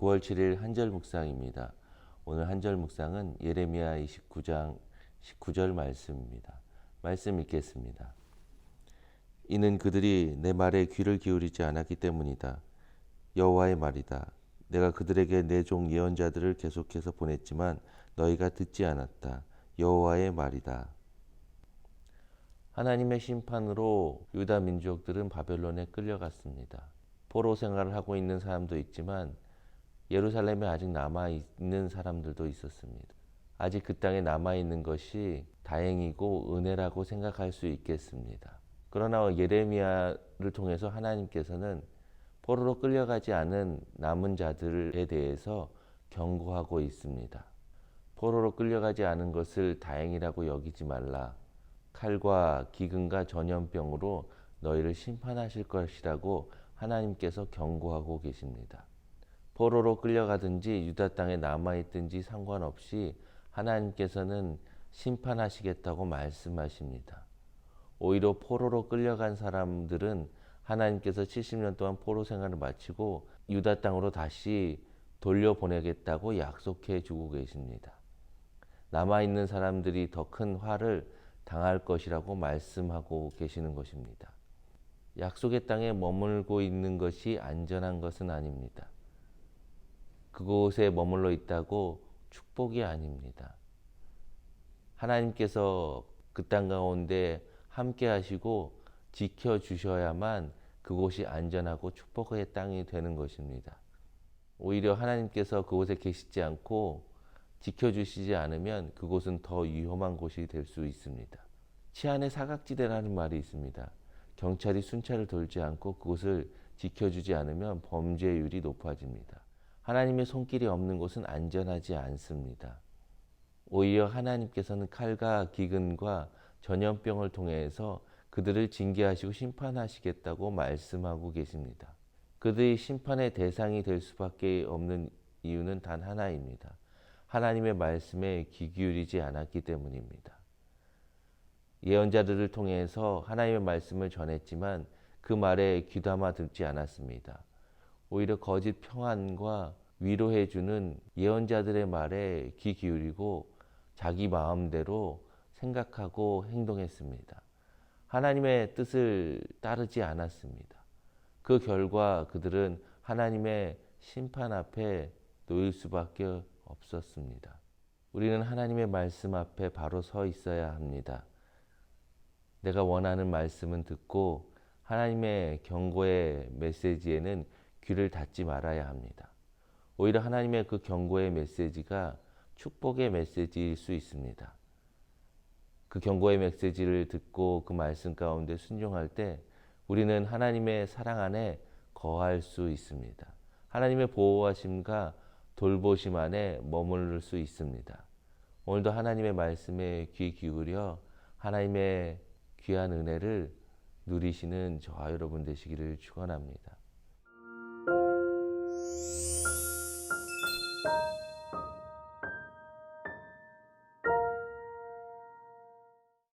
9월 7일 한절 묵상입니다. 오늘 한절 묵상은 예레미야 29장 19절 말씀입니다. 말씀 읽겠습니다. 이는 그들이 내 말에 귀를 기울이지 않았기 때문이다. 여호와의 말이다. 내가 그들에게 내 종 예언자들을 계속해서 보냈지만 너희가 듣지 않았다. 여호와의 말이다. 하나님의 심판으로 유다 민족들은 바벨론에 끌려갔습니다. 포로 생활을 하고 있는 사람도 있지만 예루살렘에 아직 남아있는 사람들도 있었습니다. 아직 그 땅에 남아있는 것이 다행이고 은혜라고 생각할 수 있겠습니다. 그러나 예레미야를 통해서 하나님께서는 포로로 끌려가지 않은 남은 자들에 대해서 경고하고 있습니다. 포로로 끌려가지 않은 것을 다행이라고 여기지 말라. 칼과 기근과 전염병으로 너희를 심판하실 것이라고 하나님께서 경고하고 계십니다. 포로로 끌려가든지 유다 땅에 남아있든지 상관없이 하나님께서는 심판하시겠다고 말씀하십니다. 오히려 포로로 끌려간 사람들은 하나님께서 70년 동안 포로 생활을 마치고 유다 땅으로 다시 돌려보내겠다고 약속해 주고 계십니다. 남아있는 사람들이 더 큰 화를 당할 것이라고 말씀하고 계시는 것입니다. 약속의 땅에 머물고 있는 것이 안전한 것은 아닙니다. 그곳에 머물러 있다고 축복이 아닙니다. 하나님께서 그 땅 가운데 함께 하시고 지켜주셔야만 그곳이 안전하고 축복의 땅이 되는 것입니다. 오히려 하나님께서 그곳에 계시지 않고 지켜주시지 않으면 그곳은 더 위험한 곳이 될 수 있습니다. 치안의 사각지대라는 말이 있습니다. 경찰이 순찰을 돌지 않고 그곳을 지켜주지 않으면 범죄율이 높아집니다. 하나님의 손길이 없는 곳은 안전하지 않습니다. 오히려 하나님께서는 칼과 기근과 전염병을 통해서 그들을 징계하시고 심판하시겠다고 말씀하고 계십니다. 그들이 심판의 대상이 될 수밖에 없는 이유는 단 하나입니다. 하나님의 말씀에 귀 기울이지 않았기 때문입니다. 예언자들을 통해서 하나님의 말씀을 전했지만 그 말에 귀담아 듣지 않았습니다. 오히려 거짓 평안과 위로해주는 예언자들의 말에 귀 기울이고 자기 마음대로 생각하고 행동했습니다. 하나님의 뜻을 따르지 않았습니다. 그 결과 그들은 하나님의 심판 앞에 놓일 수밖에 없었습니다. 우리는 하나님의 말씀 앞에 바로 서 있어야 합니다. 내가 원하는 말씀은 듣고 하나님의 경고의 메시지에는 귀를 닫지 말아야 합니다. 오히려 하나님의 그 경고의 메시지가 축복의 메시지일 수 있습니다. 그 경고의 메시지를 듣고 그 말씀 가운데 순종할 때 우리는 하나님의 사랑 안에 거할 수 있습니다. 하나님의 보호하심과 돌보심 안에 머무를 수 있습니다. 오늘도 하나님의 말씀에 귀 기울여 하나님의 귀한 은혜를 누리시는 저와 여러분 되시기를 축원합니다.